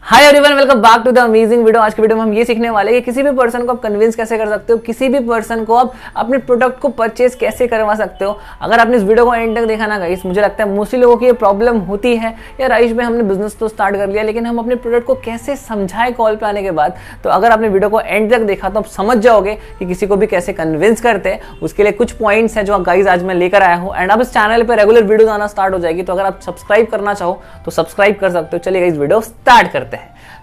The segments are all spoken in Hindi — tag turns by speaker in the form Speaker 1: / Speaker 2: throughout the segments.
Speaker 1: Hi everyone, welcome back to the amazing video. आज की वीडियो में हम ये सीखने वाले हैं कि किसी भी पर्सन को आप कन्विंस कैसे कर सकते हो, किसी भी पर्सन को आप अपने प्रोडक्ट को परचेज कैसे करवा सकते हो। अगर आपने इस वीडियो को एंड तक देखा ना गाइस, मुझे लगता है मोस्टली लोगों की ये प्रॉब्लम होती है यार आयुष में हमने बिजनेस तो स्टार्ट कर लिया लेकिन हम अपने प्रोडक्ट को कैसे समझाएं कॉल पे आने के बाद। तो अगर आपने वीडियो को एंड तक देखा तो आप समझ जाओगे कि किसी को भी कैसे कन्विंस करते हैं। उसके लिए कुछ पॉइंट्स हैं जो गाइस आज मैं लेकर आया हूँ एंड अब इस चैनल पर रेगुलर वीडियो आना स्टार्ट हो जाएगी। तो अगर आप सब्सक्राइब करना चाहो तो सब्सक्राइब कर सकते हो। चलिए गाइस वीडियो स्टार्ट करते हैं।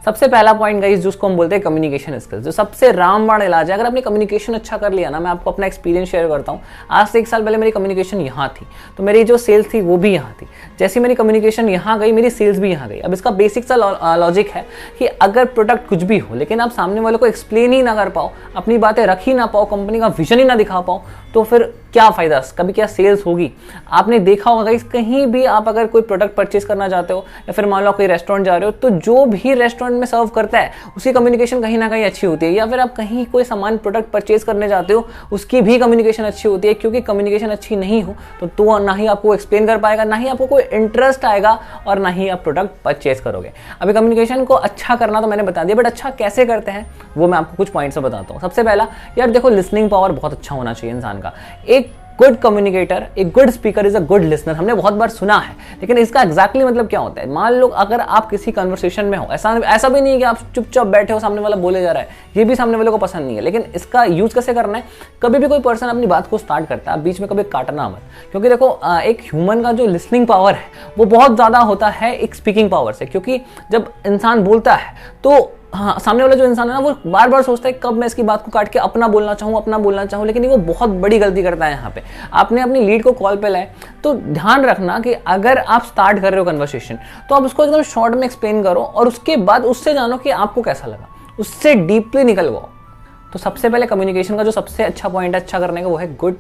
Speaker 1: सबसे पहला पॉइंट गाइस जिसको हम बोलते हैं कम्युनिकेशन स्किल्स, जो सबसे रामबाण इलाज है। अगर आपने कम्युनिकेशन अच्छा कर लिया ना, मैं आपको अपना एक्सपीरियंस शेयर करता हूँ। आज से 1 साल पहले मेरी कम्युनिकेशन यहाँ थी तो मेरी जो सेल्स थी वो भी यहाँ थी। जैसी मेरी कम्युनिकेशन यहाँ गई मेरी सेल्स भी यहाँ गई। अब इसका बेसिक सा लॉजिक है कि अगर प्रोडक्ट कुछ भी हो लेकिन आप सामने वाले को एक्सप्लेन ही ना कर पाओ, अपनी बातें रख ही ना पाओ, कंपनी का विजन ही ना दिखा पाओ, तो फिर क्या फायदा, कभी क्या सेल्स होगी। आपने देखा होगा गाइस, कहीं भी आप अगर कोई प्रोडक्ट परचेज करना चाहते हो या फिर मान लो कोई रेस्टोरेंट जा रहे हो तो जो भी रेस्टोरेंट में सर्व करता है उसकी कम्युनिकेशन कहीं ना कहीं अच्छी होती है। या फिर आप कहीं कोई सामान प्रोडक्ट परचेज करने जाते हो उसकी भी कम्युनिकेशन अच्छी होती है, क्योंकि कम्युनिकेशन अच्छी नहीं हो तो ना ही आपको एक्सप्लेन कर पाएगा, ना ही आपको कोई इंटरेस्ट आएगा और ना ही आप प्रोडक्ट परचेज करोगे। अभी कम्युनिकेशन को अच्छा करना तो मैंने बता दिया, बट अच्छा कैसे करते हैं वो मैं आपको कुछ पॉइंट्स बताता हूँ। सबसे पहला यार देखो, लिसनिंग पावर बहुत अच्छा होना चाहिए इंसान का। एक गुड कम्युनिकेटर, एक good speaker is a good listener, हमने बहुत बार सुना है, लेकिन इसका एग्जैक्टली मतलब क्या होता है। मान लो अगर आप किसी कन्वर्सेशन में हो, ऐसा भी नहीं है कि आप चुपचाप बैठे हो, सामने वाला बोले जा रहा है, ये भी सामने वाले को पसंद नहीं है, लेकिन इसका यूज कैसे करना है। कभी भी कोई पर्सन अपनी बात को स्टार्ट करता है, बीच में कभी काटना मत, क्योंकि देखो एक ह्यूमन का जो लिसनिंग पावर है वो बहुत ज्यादा होता है एक स्पीकिंग पावर से। क्योंकि जब इंसान बोलता है तो हाँ, सामने वाला जो इंसान है ना वो बार बार सोचता है कब मैं इसकी बात को काट के अपना बोलना चाहूँ, लेकिन वो बहुत बड़ी गलती करता है। यहाँ पे आपने अपनी लीड को कॉल पे लाए तो ध्यान रखना कि अगर आप स्टार्ट कर रहे हो कन्वर्सेशन तो आप उसको एकदम शॉर्ट में एक्सप्लेन करो और उसके बाद उससे जानो कि आपको कैसा लगा, उससे डीपली निकलवाओ। तो सबसे पहले कम्युनिकेशन का जो सबसे अच्छा पॉइंट है अच्छा करने का वो है गुड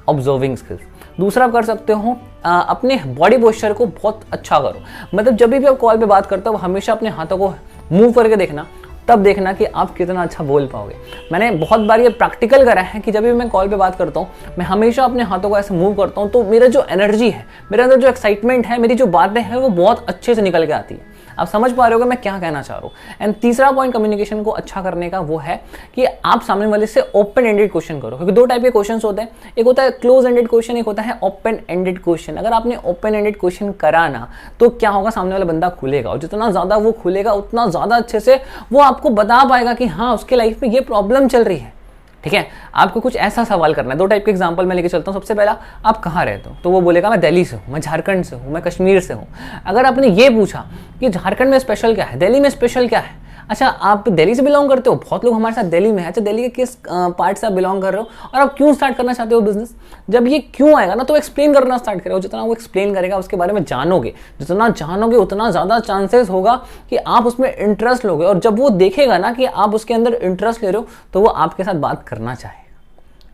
Speaker 1: ऑब्जर्विंग स्किल्स। दूसरा आप कर सकते हो अपने बॉडी पोस्चर को बहुत अच्छा करो। मतलब जब भी आप कॉल पे बात करते हो हमेशा अपने हाथों को मूव करके देखना, तब देखना कि आप कितना अच्छा बोल पाओगे। मैंने बहुत बार ये प्रैक्टिकल करा है कि जब भी मैं कॉल पे बात करता हूँ मैं हमेशा अपने हाथों को ऐसे मूव करता हूँ तो मेरा जो एनर्जी है, मेरे अंदर जो एक्साइटमेंट है, मेरी जो बातें हैं वो बहुत अच्छे से निकल के आती है। आप समझ पा रहे हो कि मैं क्या कहना चाह रहा हूँ। एंड तीसरा पॉइंट कम्युनिकेशन को अच्छा करने का वो है कि आप सामने वाले से ओपन एंडेड क्वेश्चन करो, क्योंकि 2 टाइप के क्वेश्चन होते हैं, एक होता है क्लोज एंडेड क्वेश्चन, एक होता है ओपन एंडेड क्वेश्चन। अगर आपने ओपन एंडेड क्वेश्चन करा ना तो क्या होगा, सामने वाला बंदा खुलेगा और जितना ज्यादा वो खुलेगा उतना ज्यादा अच्छे से वो आपको बता पाएगा कि हाँ उसके लाइफ में ये प्रॉब्लम चल रही है। ठीक है, आपको कुछ ऐसा सवाल करना है। 2 टाइप के एग्जांपल मैं लेके चलता हूँ। सबसे पहला, आप कहाँ रहते हो, तो वो बोलेगा मैं दिल्ली से हूँ, मैं झारखंड से हूँ, मैं कश्मीर से हूँ। अगर आपने ये पूछा कि झारखंड में स्पेशल क्या है, दिल्ली में स्पेशल क्या है, अच्छा आप दिल्ली से बिलोंग करते हो, बहुत लोग हमारे साथ दिल्ली में है, अच्छा दिल्ली के किस पार्ट से आप बिलोंग कर रहे हो और आप क्यों स्टार्ट करना चाहते हो बिजनेस। जब ये क्यों आएगा ना तो एक्सप्लेन करना स्टार्ट करेगा। जितना वो एक्सप्लेन करेगा उसके बारे में जानोगे, जितना जानोगे उतना ज़्यादा चांसेस होगा कि आप उसमें इंटरेस्ट लोगे। और जब वो देखेगा ना कि आप उसके अंदर इंटरेस्ट ले रहे हो तो वो आपके साथ बात करना चाहे।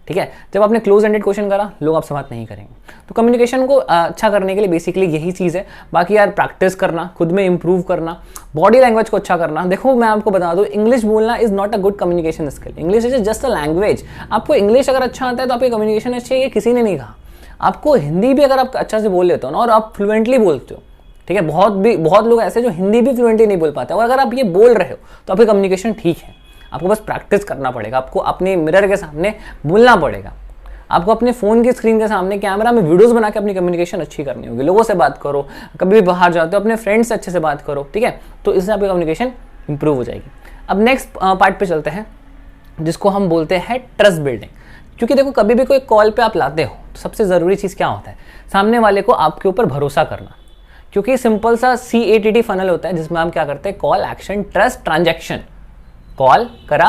Speaker 1: ठीक है, जब आपने क्लोज एंडेड क्वेश्चन करा लोग आपसे बात नहीं करेंगे। तो कम्युनिकेशन को अच्छा करने के लिए बेसिकली यही चीज़ है। बाकी यार प्रैक्टिस करना, खुद में इंप्रूव करना, बॉडी लैंग्वेज को अच्छा करना। देखो मैं आपको बता दूं, इंग्लिश बोलना is not a good communication skill. English is just a language. आपको इंग्लिश अगर अच्छा आता है तो आपकी कम्युनिकेशन अच्छी है, ये किसी ने नहीं कहा। आपको हिंदी भी अगर आप अच्छा से बोल लेते हो ना और आप फ्लुएंटली बोलते हो, ठीक है, बहुत लोग ऐसे जो हिंदी भी फ्लुएंटली नहीं बोल पाते, और अगर आप ये बोल रहे हो तो आपकी कम्युनिकेशन ठीक है। आपको बस प्रैक्टिस करना पड़ेगा, आपको अपने मिरर के सामने बोलना पड़ेगा, आपको अपने फोन की स्क्रीन के सामने कैमरा में वीडियोस बना के अपनी कम्युनिकेशन अच्छी करनी होगी। लोगों से बात करो, कभी भी बाहर जाते हो अपने फ्रेंड्स से अच्छे से बात करो, ठीक है, तो इससे आपकी कम्युनिकेशन इंप्रूव हो जाएगी। अब नेक्स्ट पार्ट पे चलते हैं जिसको हम बोलते हैं ट्रस्ट बिल्डिंग। क्योंकि देखो कभी भी कोई कॉल पे आप लाते हो तो सबसे ज़रूरी चीज़ क्या होता है, सामने वाले को आपके ऊपर भरोसा करना। क्योंकि सिंपल सा CATT फनल होता है जिसमें हम क्या करते हैं, call, action, trust, transaction. Call करा,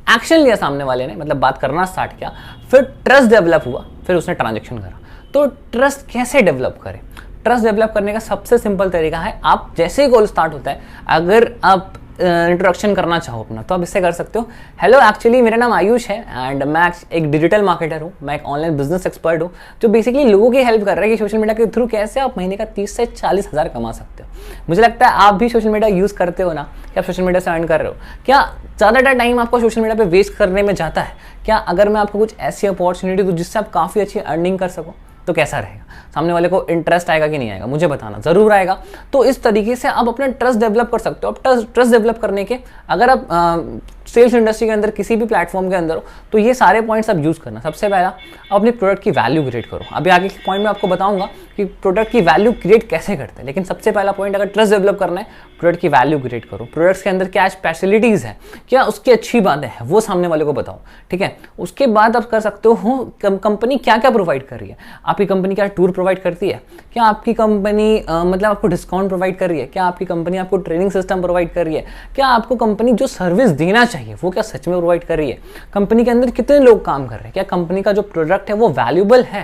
Speaker 1: एक्शन लिया सामने वाले ने, मतलब बात करना स्टार्ट किया, फिर ट्रस्ट डेवलप हुआ, फिर उसने ट्रांजैक्शन करा। तो ट्रस्ट कैसे डेवलप करें, ट्रस्ट डेवलप करने का सबसे सिंपल तरीका है, आप जैसे ही कॉल स्टार्ट होता है अगर आप इंट्रोडक्शन करना चाहो अपना तो आप इससे कर सकते हो, हेलो एक्चुअली मेरा नाम आयुष है एंड मैं एक डिजिटल मार्केटर हूँ, मैं एक ऑनलाइन बिजनेस एक्सपर्ट हूँ जो बेसिकली लोगों की हेल्प कर रहा है कि सोशल मीडिया के थ्रू कैसे आप महीने का 30 से 40 हज़ार कमा सकते हो। मुझे लगता है आप भी सोशल मीडिया यूज़ करते हो ना, कि आप सोशल मीडिया से अर्न कर रहे हो। क्या ज़्यादा टाइम आपको सोशल मीडिया पर वेस्ट करने में जाता है क्या? अगर मैं आपको कुछ ऐसी अपॉर्चुनिटी दूँ जिससे आप काफ़ी अच्छी अर्निंग कर सको, तो कैसा रहेगा, सामने वाले को इंटरेस्ट आएगा कि नहीं आएगा, मुझे बताना, जरूर आएगा। तो इस तरीके से आप अपना ट्रस्ट डेवलप कर सकते हो। अब ट्रस्ट डेवलप करने के अगर आप सेल्स इंडस्ट्री के अंदर किसी भी प्लेटफॉर्म के अंदर हो तो ये सारे पॉइंट्स आप यूज करना। सबसे पहला, अपने प्रोडक्ट की वैल्यू क्रिएट करो। अभी आगे के पॉइंट में आपको बताऊंगा कि प्रोडक्ट की वैल्यू क्रिएट कैसे करते हैं, लेकिन सबसे पहला पॉइंट, अगर ट्रस्ट डेवलप करना है, प्रोडक्ट की वैल्यू क्रिएट करो। प्रोडक्ट्स के अंदर क्या स्पेशलिटीज है, क्या उसकी अच्छी बातें हैं, वो सामने वाले को बताओ, ठीक है। उसके बाद आप कर सकते हो कंपनी क्या क्या प्रोवाइड कर रही है। आपकी कंपनी क्या टूर प्रोवाइड करती है, क्या आपकी कंपनी मतलब आपको डिस्काउंट प्रोवाइड कर रही है, क्या आपकी कंपनी आपको ट्रेनिंग सिस्टम प्रोवाइड कर रही है, क्या आपको कंपनी जो सर्विस देना चाहिए वो क्या सच में प्रोवाइड कर रही है, कंपनी के अंदर कितने लोग काम कर रहे हैं, क्या कंपनी का जो प्रोडक्ट है वो वैल्यूबल है,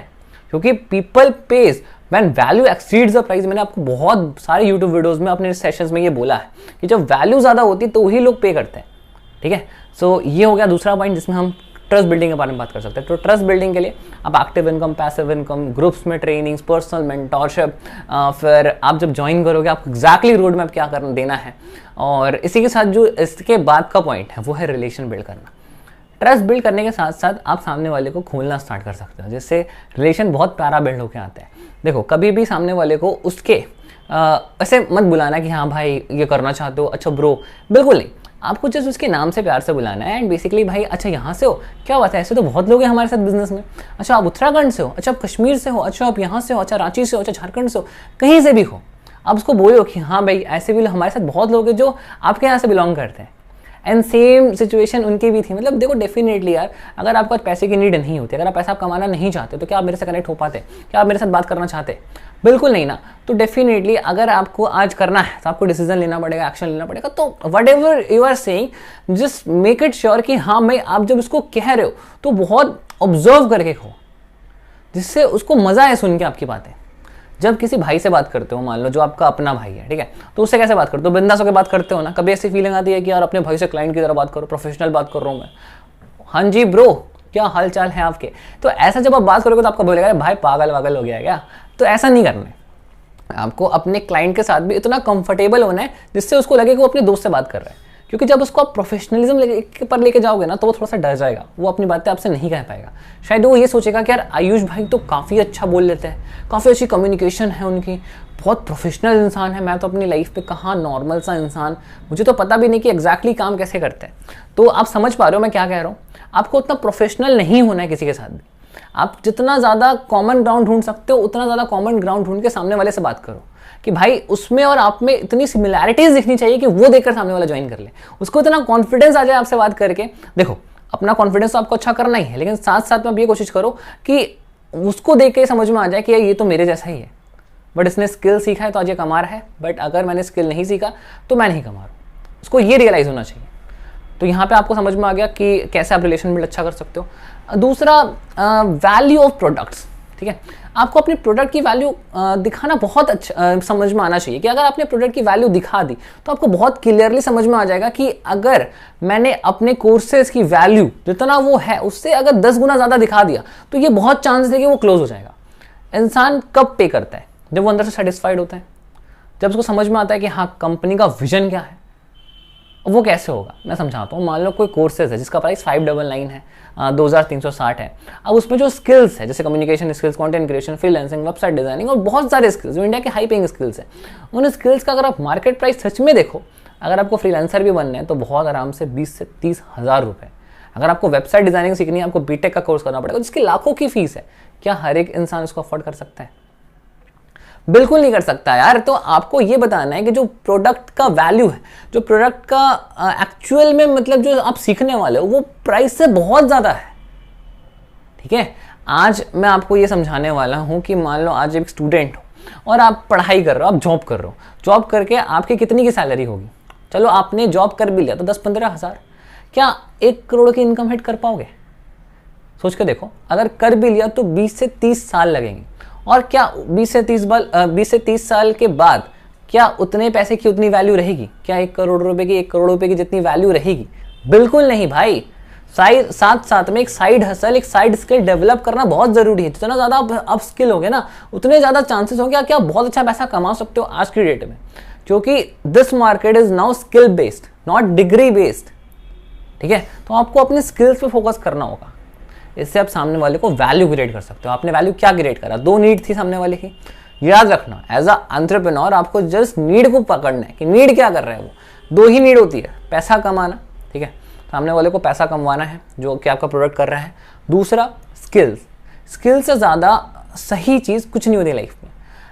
Speaker 1: क्योंकि people page when value exceeds the price. मैंने आपको बहुत सारे यूट्यूब वीडियोस में अपने सेशंस में ये बोला है कि जब वैल्यू ज्यादा होती है तो वही लोग पे करते हैं, ठीक है। सो ये हो गया दूसरा पॉइंट जिसमें हम ट्रस्ट बिल्डिंग के बारे में बात कर सकते हैं। तो ट्रस्ट बिल्डिंग के लिए आप active income, passive income, groups में ट्रेनिंग्स, पर्सनल मेंटोरशिप, फिर आप जब ज्वाइन करोगे आपको एग्जैक्टली रोड मैप क्या करना देना है, और इसी के साथ जो इसके बाद का पॉइंट है वो है रिलेशन बिल्ड करना। ट्रस्ट बिल्ड करने के साथ साथ आप सामने वाले को खोलना स्टार्ट कर सकते हो, जिससे रिलेशन बहुत प्यारा बिल्ड होकर आता है। देखो, कभी भी सामने वाले को उसके ऐसे मत बुलाना कि हाँ भाई ये करना चाहते हो, अच्छा ब्रो, बिल्कुल नहीं। आपको जस्ट उसके नाम से प्यार से बुलाना है एंड बेसिकली भाई अच्छा यहाँ से हो, क्या बात है, ऐसे तो बहुत लोग हैं हमारे साथ बिजनेस में, अच्छा आप उत्तराखंड से हो, अच्छा आप कश्मीर से हो, अच्छा आप यहाँ से हो, अच्छा रांची से हो, अच्छा झारखंड से हो, कहीं से भी हो, आप उसको बोलो कि हाँ भाई ऐसे भी हमारे साथ बहुत लोग हैं जो आपके यहाँ से बिलोंग करते हैं एंड सेम सिचुएशन उनकी भी थी। मतलब देखो, डेफिनेटली यार, अगर आपको पैसे की नीड नहीं होती, अगर आप पैसा कमाना नहीं चाहते तो क्या आप मेरे से कनेक्ट हो पाते, क्या आप मेरे साथ बात करना चाहते, बिल्कुल नहीं ना। तो डेफिनेटली अगर आपको आज करना है तो आपको डिसीजन लेना पड़ेगा, एक्शन लेना पड़ेगा। तो whatever you are saying just make it sure कि हाँ मैं, आप जब उसको कह रहे हो तो बहुत ऑब्जर्व करके कहो, जिससे उसको मजा आए सुन के आपकी बातें। जब किसी भाई से बात करते हो, मान लो जो आपका अपना भाई है, ठीक है, तो उससे कैसे बात करते हो, बिंदास होकर बात करते हो ना। कभी ऐसी फीलिंग आती है कि यार अपने भाई से क्लाइंट की तरह बात करो, प्रोफेशनल बात कर रहा हूँ मैं, हाँ जी ब्रो क्या हाल चाल है आपके। तो ऐसा जब आप बात करोगे तो आपको बोलेगा भाई पागल वागल हो गया है क्या। तो ऐसा नहीं करना है, आपको अपने क्लाइंट के साथ भी इतना कंफर्टेबल होना है जिससे उसको लगे कि वो अपने दोस्त से बात कर रहा है। क्योंकि जब उसको आप प्रोफेशनलिज्म पर लेके जाओगे ना तो वो थोड़ा सा डर जाएगा, वो अपनी बातें आपसे नहीं कह पाएगा। शायद वो ये सोचेगा कि यार आयुष भाई तो काफ़ी अच्छा बोल लेते हैं, काफ़ी अच्छी कम्युनिकेशन है उनकी, बहुत प्रोफेशनल इंसान है, मैं तो अपनी लाइफ पे कहाँ नॉर्मल सा इंसान, मुझे तो पता भी नहीं कि एग्जैक्टली काम कैसे करते हैं। तो आप समझ पा रहे हो मैं क्या कह रहा हूँ, आपको उतना प्रोफेशनल नहीं होना है किसी के साथ भी। आप जितना ज़्यादा कॉमन ग्राउंड ढूंढ सकते हो उतना ज़्यादा कॉमन ग्राउंड ढूंढ के सामने वाले से बात करो कि भाई उसमें और आप में इतनी सिमिलैरिटीज दिखनी चाहिए कि वो देखकर सामने वाला ज्वाइन कर ले, उसको इतना कॉन्फिडेंस आ जाए आपसे बात करके। देखो, अपना कॉन्फिडेंस तो आपको अच्छा करना ही है, लेकिन साथ साथ में आप ये कोशिश करो कि उसको देख के समझ में आ जाए कि ये तो मेरे जैसा ही है, बट इसने स्किल सीखा है तो आज ये कमा रहा है, बट अगर मैंने स्किल नहीं सीखा तो मैं नहीं कमा रहा हूँ, उसको ये रियलाइज होना चाहिए। तो यहाँ पे आपको समझ में आ गया कि कैसे आप रिलेशन बिल्ड अच्छा कर सकते हो। दूसरा, वैल्यू ऑफ प्रोडक्ट्स, ठीक है। आपको अपने प्रोडक्ट की वैल्यू दिखाना बहुत अच्छा समझ में आना चाहिए कि अगर आपने प्रोडक्ट की वैल्यू दिखा दी तो आपको बहुत क्लियरली समझ में आ जाएगा कि अगर मैंने अपने कोर्सेज की वैल्यू जितना वो है उससे अगर 10 गुना ज़्यादा दिखा दिया तो ये बहुत चांसेस है कि वो क्लोज हो जाएगा। इंसान कब पे करता है, जब वो अंदर से सेटिस्फाइड होता है, जब उसको समझ में आता है कि हाँ कंपनी का विजन क्या है। वो कैसे होगा मैं समझाता हूँ। मान लो कोई कोर्सेज है जिसका प्राइस 599 है, 2360 है। अब उसमें जो स्किल्स है जैसे communication skills, content creation, freelancing, website designing और बहुत सारे स्किल्स जो इंडिया के हाई पेइंग स्किल्स है, उन स्किल्स का अगर आप मार्केट प्राइस सच में देखो, अगर आपको फ्रीलांसर भी बनना है तो बहुत आराम से 20 से 30 हज़ार रुपये। अगर आपको वेबसाइट डिजाइनिंग सीखनी है, आपको बीटेक का कोर्स करना पड़ेगा जिसकी लाखों की फीस है। क्या हर एक इंसान उसको अफोर्ड कर सकता है? बिल्कुल नहीं कर सकता यार। तो आपको ये बताना है कि जो प्रोडक्ट का वैल्यू है, जो प्रोडक्ट का एक्चुअल में मतलब जो आप सीखने वाले हो वो प्राइस से बहुत ज़्यादा है, ठीक है। आज मैं आपको ये समझाने वाला हूँ कि मान लो आज एक स्टूडेंट हो और आप पढ़ाई कर रहे हो, आप जॉब कर रहे हो, जॉब करके आपकी कितनी की सैलरी होगी। चलो आपने जॉब कर भी लिया तो 10-15 हज़ार, क्या 1 करोड़ की इनकम हिट कर पाओगे? सोच के देखो। अगर कर भी लिया तो 20 से 30 साल लगेंगे। और क्या 20 से 30 साल के बाद क्या उतने पैसे की उतनी वैल्यू रहेगी? क्या 1 करोड़ रुपए की 1 करोड़ रुपए की जितनी वैल्यू रहेगी? बिल्कुल नहीं भाई। साथ साथ में एक साइड हसल, एक साइड स्किल डेवलप करना बहुत जरूरी है। जितना ज्यादा आप स्किल होगे ना उतने ज्यादा चांसेस होंगे कि आप बहुत अच्छा पैसा कमा सकते हो आज की डेट में, क्योंकि this market is now skill based not degree based, ठीक है। तो आपको अपने स्किल्स पे फोकस करना होगा। इससे आप सामने वाले को वैल्यू क्रिएट कर सकते हो। आपने वैल्यू क्या क्रिएट करा, 2 नीड थी सामने वाले की। याद रखना, एज अ एंटरप्रेन्योर आपको जस्ट नीड को पकड़ना है कि नीड क्या कर रहे हैं। वो 2 ही नीड होती है, पैसा कमाना, ठीक है, सामने वाले को पैसा कमवाना है जो कि आपका प्रोडक्ट कर रहा है। दूसरा स्किल्स, स्किल से ज़्यादा सही चीज़ कुछ नहीं होती लाइफ में।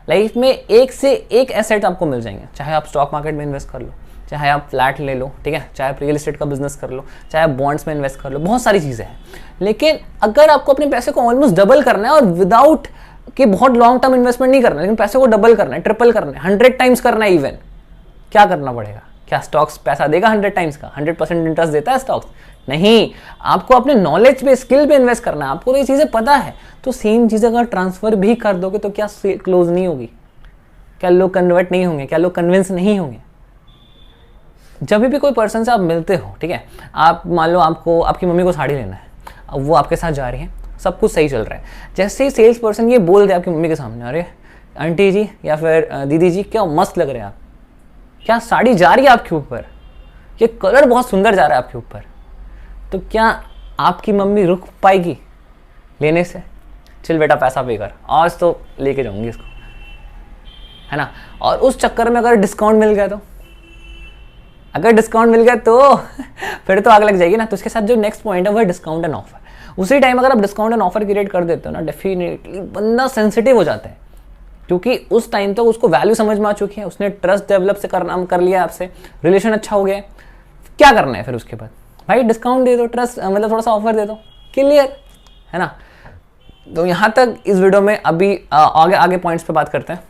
Speaker 1: लाइफ में एक से एक एसेट आपको मिल जाएंगे, चाहे आप स्टॉक मार्केट में इन्वेस्ट कर लो, चाहे आप फ्लैट ले लो, ठीक है, चाहे आप रियल एस्टेट का बिजनेस कर लो, चाहे आप बॉन्ड्स में इन्वेस्ट कर लो, बहुत सारी चीज़ें हैं। लेकिन अगर आपको अपने पैसे को ऑलमोस्ट डबल करना है और विदाउट कि बहुत लॉन्ग टर्म इन्वेस्टमेंट नहीं करना है, लेकिन पैसे को डबल करना है, ट्रिपल करना है, 100 टाइम्स करना है इवन, क्या करना पड़ेगा? क्या स्टॉक्स पैसा देगा 100 टाइम्स का? 100% इंटरेस्ट देता है स्टॉक्स? नहीं, आपको अपने नॉलेज पे, स्किल पे इन्वेस्ट करना है। आपको तो ये चीज़ें पता है, तो सेम चीज़ अगर ट्रांसफर भी कर दोगे तो क्या क्लोज नहीं होगी? क्या लोग कन्वर्ट नहीं होंगे? क्या लोग कन्विंस नहीं होंगे? जब भी कोई पर्सन से आप मिलते हो, ठीक है, आप मान लो आपको आपकी मम्मी को साड़ी लेना है, अब वो आपके साथ जा रही है, सब कुछ सही चल रहा है, जैसे ही सेल्स पर्सन ये बोल दे आपकी मम्मी के सामने, अरे आंटी जी या फिर दीदी जी क्या मस्त लग रहे हैं आप, क्या साड़ी जा रही है आपके ऊपर, ये कलर बहुत सुंदर जा रहा है आपके ऊपर, तो क्या आपकी मम्मी रुक पाएगी लेने से? चल बेटा पैसा पे कर, आज तो लेके जाऊंगी इसको, है ना। और उस चक्कर में अगर डिस्काउंट मिल गया तो, अगर डिस्काउंट मिल गया तो फिर तो आग लग जाएगी ना। तो इसके साथ जो नेक्स्ट पॉइंट है वो है डिस्काउंट एंड ऑफर। उसी टाइम अगर आप डिस्काउंट एंड ऑफर क्रिएट कर देते हो ना, डेफिनेटली बंदा सेंसिटिव हो जाता है, क्योंकि उस टाइम तक उसको वैल्यू समझ में आ चुकी है, उसने ट्रस्ट डेवलप से करना कर लिया आपसे, रिलेशन अच्छा हो गया। क्या करना है फिर उसके बाद? भाई डिस्काउंट दे दो, ट्रस्ट मतलब थोड़ा सा ऑफर दे दो, क्लियर है ना। तो यहाँ तक इस वीडियो में अभी आगे पॉइंट्स पे बात करते हैं।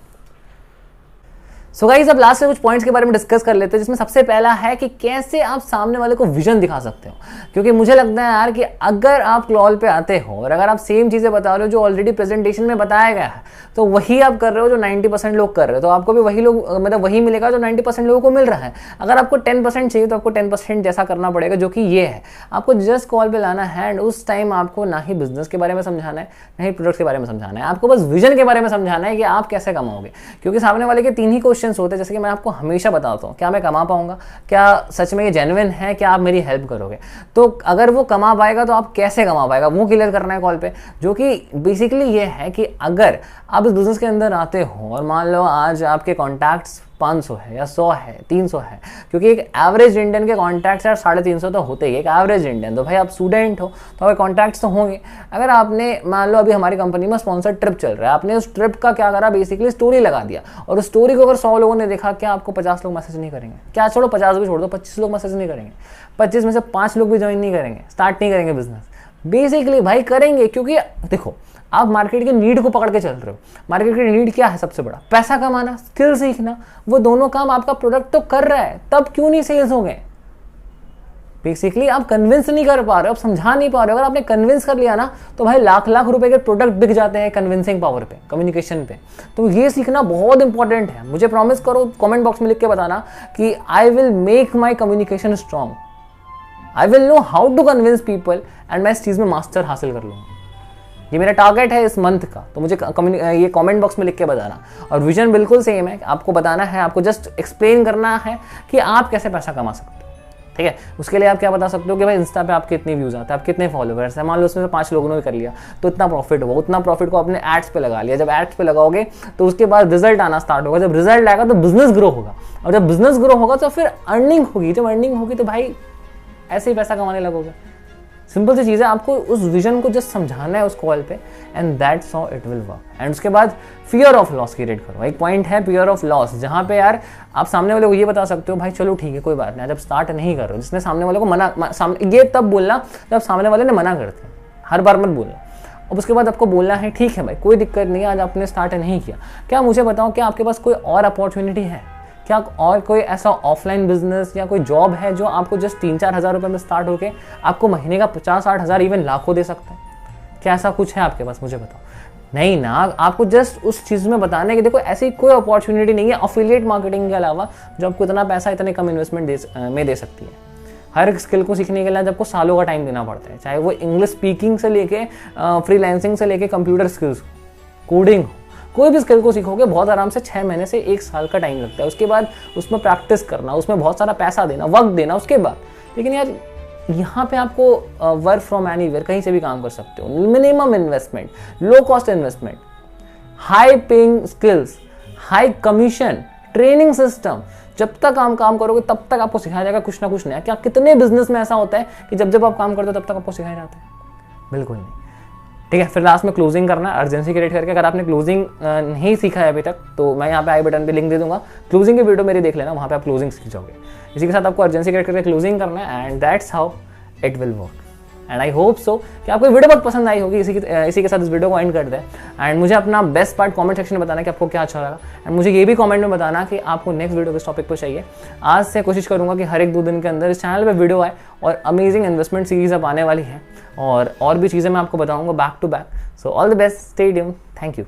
Speaker 1: सो गाइस, अब लास्ट में कुछ पॉइंट्स के बारे में डिस्कस कर लेते हैं, जिसमें सबसे पहला है कि कैसे आप सामने वाले को विजन दिखा सकते हो। क्योंकि मुझे लगता है यार कि अगर आप कॉल पे आते हो और अगर आप सेम चीज़ें बता रहे हो जो ऑलरेडी प्रेजेंटेशन में बताया गया है, तो वही आप कर रहे हो जो 90% लोग कर रहे हो, तो आपको भी वही लोग मतलब वही मिलेगा जो 90% लोगों को मिल रहा है। अगर आपको 10% चाहिए तो आपको 10% जैसा करना पड़ेगा, जो कि ये है, आपको जस्ट कॉल पे लाना है। एंड उस टाइम आपको ना ही बिजनेस के बारे में समझाना है, ना ही प्रोडक्ट के बारे में समझाना है, आपको बस विजन के बारे में समझाना है कि आप कैसे कमाओगे। क्योंकि सामने वाले के 3 ही क्वेश्चन होते हैं, जैसे कि मैं आपको हमेशा बताता हूँ, क्या मैं कमा पाऊंगा, क्या सच में ये जेन्युइन है, क्या आप मेरी हेल्प करोगे। तो अगर वो कमा पाएगा तो आप कैसे कमा पाएगा, वो क्लियर करना है कॉल पे। जो कि बेसिकली ये है कि अगर आप इस बिजनेस के अंदर आते हो और मान लो आज आपके कॉन्टैक्ट्स 500 है या 100 है, 300 है, क्योंकि एक एवरेज इंडियन के कॉन्टैक्ट्स यार 350 तो होते ही, एक एवरेज इंडियन। तो भाई आप स्टूडेंट हो तो आपके कॉन्टैक्ट्स तो होंगे। अगर आपने मान लो अभी हमारी कंपनी में स्पॉन्सर ट्रिप चल रहा है, आपने उस ट्रिप का क्या करा, बेसिकली स्टोरी लगा दिया, और उस स्टोरी को अगर 100 लोगों ने देखा, क्या आपको 50 लोग मैसेज नहीं करेंगे? क्या छोड़ो 50 भी छोड़ दो, 25 लोग मैसेज नहीं करेंगे? 25 में से 5 लोग भी ज्वाइन नहीं करेंगे, स्टार्ट नहीं करेंगे बिजनेस? बेसिकली भाई करेंगे, क्योंकि देखो आप मार्केट की नीड को पकड़ के चल रहे हो। मार्केट की नीड क्या है? सबसे बड़ा पैसा कमाना, स्किल सीखना। वो दोनों काम आपका प्रोडक्ट तो कर रहा है, तब क्यों नहीं सेल्स हो गए? बेसिकली आप कन्विंस नहीं कर पा रहे हो, आप समझा नहीं पा रहे हो। अगर आपने कन्विंस कर लिया ना, तो भाई लाख रुपए के प्रोडक्ट बिक जाते हैं कन्विंसिंग पावर पे, कम्युनिकेशन पे। तो ये सीखना बहुत इंपॉर्टेंट है। मुझे प्रॉमिस करो, कमेंट बॉक्स में लिख के बताना कि I will make my communication strong, I will know how to convince people, and मैं इस चीज़ में मास्टर हासिल कर लूँगा। ये मेरा टारगेट है इस मंथ का। तो मुझे ये कमेंट बॉक्स में लिख के बताना। और विजन बिल्कुल सेम है, आपको बताना है, आपको जस्ट एक्सप्लेन करना है कि आप कैसे पैसा कमा सकते हो, ठीक है। उसके लिए आप क्या बता सकते हो कि भाई इंस्टा पे आपके इतने व्यूज़ आते हैं, आप कितने फॉलोअर्स हैं, मान लो उसमें से 5 लोगों ने कर लिया तो इतना प्रॉफिट होगा। उतना प्रॉफिट को आपने एड्स पे लगा लिया। जब एड्स पे लगाओगे तो उसके बाद रिजल्ट आना स्टार्ट होगा। जब रिजल्ट आएगा तो बिजनेस ग्रो होगा, और जब बिजनेस ग्रो होगा तो फिर अर्निंग होगी। जब अर्निंग होगी तो भाई ऐसे ही पैसा कमाने लगोगे। सिंपल सी चीज़ है, आपको उस विजन को जस्ट समझाना है उस कॉल पे, and that's how it will work. And उसके बाद फियर ऑफ लॉस क्रिएट करो। एक पॉइंट है फियर ऑफ लॉस, जहाँ पे यार आप सामने वाले को ये बता सकते हो भाई चलो ठीक है कोई बात नहीं, जब स्टार्ट नहीं कर रहे हो, जिसने सामने वाले को ये तब बोलना जब सामने वाले ने मना करते हैं, हर बार मत बोलना। अब उसके बाद आपको बोलना है ठीक है भाई कोई दिक्कत नहीं है, आज आपने स्टार्ट नहीं किया, क्या मुझे बताओ क्या आपके पास कोई और अपॉर्चुनिटी है, क्या और कोई ऐसा ऑफलाइन बिजनेस या कोई जॉब है जो आपको जस्ट 3-4 हज़ार रुपये में स्टार्ट होके आपको महीने का 50-60 हज़ार इवन लाखों दे सकता है? क्या ऐसा कुछ है आपके पास? मुझे बताओ। नहीं ना, आपको जस्ट उस चीज़ में बताना है कि देखो ऐसी कोई अपॉर्चुनिटी नहीं है अफिलिएट मार्केटिंग के अलावा जो आपको इतना पैसा इतने कम इन्वेस्टमेंट में दे सकती है। हर एक स्किल को सीखने के लिए आपको सालों का टाइम देना पड़ता है, चाहे वो इंग्लिश स्पीकिंग से लेके फ्रीलांसिंग से लेके कंप्यूटर स्किल्स, कोडिंग, कोई भी स्किल को सीखोगे बहुत आराम से 6 महीने से 1 साल का टाइम लगता है। उसके बाद उसमें प्रैक्टिस करना, उसमें बहुत सारा पैसा देना, वक्त देना उसके बाद। लेकिन यार यहाँ पे आपको वर्क फ्रॉम एनीवेयर कहीं से भी काम कर सकते हो, minimum investment, low cost investment, high paying skills, high commission, training system. जब तक आप काम करोगे तब तक आपको सिखाया जाएगा कुछ ना कुछ नया। क्या कितने बिजनेस में ऐसा होता है कि जब जब आप काम करते हो तब तक आपको सिखाया जाता है? बिल्कुल नहीं। ठीक है, फिर लास्ट में क्लोजिंग करना है अर्जेंसी क्रिएट करके। अगर आपने क्लोजिंग नहीं सीखा है अभी तक तो मैं यहाँ पे आई बटन पे लिंक दे दूंगा, क्लोजिंग की वीडियो मेरी देख लेना, वहाँ पे आप क्लोजिंग सीख जाओगे। इसी के साथ आपको अर्जेंसी क्रिएट करके क्लोजिंग करना है and that's how it will work. And I hope so कि आपको वीडियो बहुत पसंद आई होगी। इसी के साथ इस वीडियो को एंड कर दें एंड मुझे अपना बेस्ट पार्ट कमेंट सेक्शन में बताना कि आपको क्या अच्छा लगा एंड मुझे ये भी कमेंट में बताना कि आपको नेक्स्ट वीडियो किस टॉपिक पर चाहिए। आज से कोशिश करूंगा कि हर 1-2 दिन के अंदर इस चैनल पे वीडियो आए और अमेजिंग इन्वेस्टमेंट सीरीज अब आने वाली है और भी चीज़ें मैं आपको बताऊंगा back to back. So all the best, stay tuned, thank you.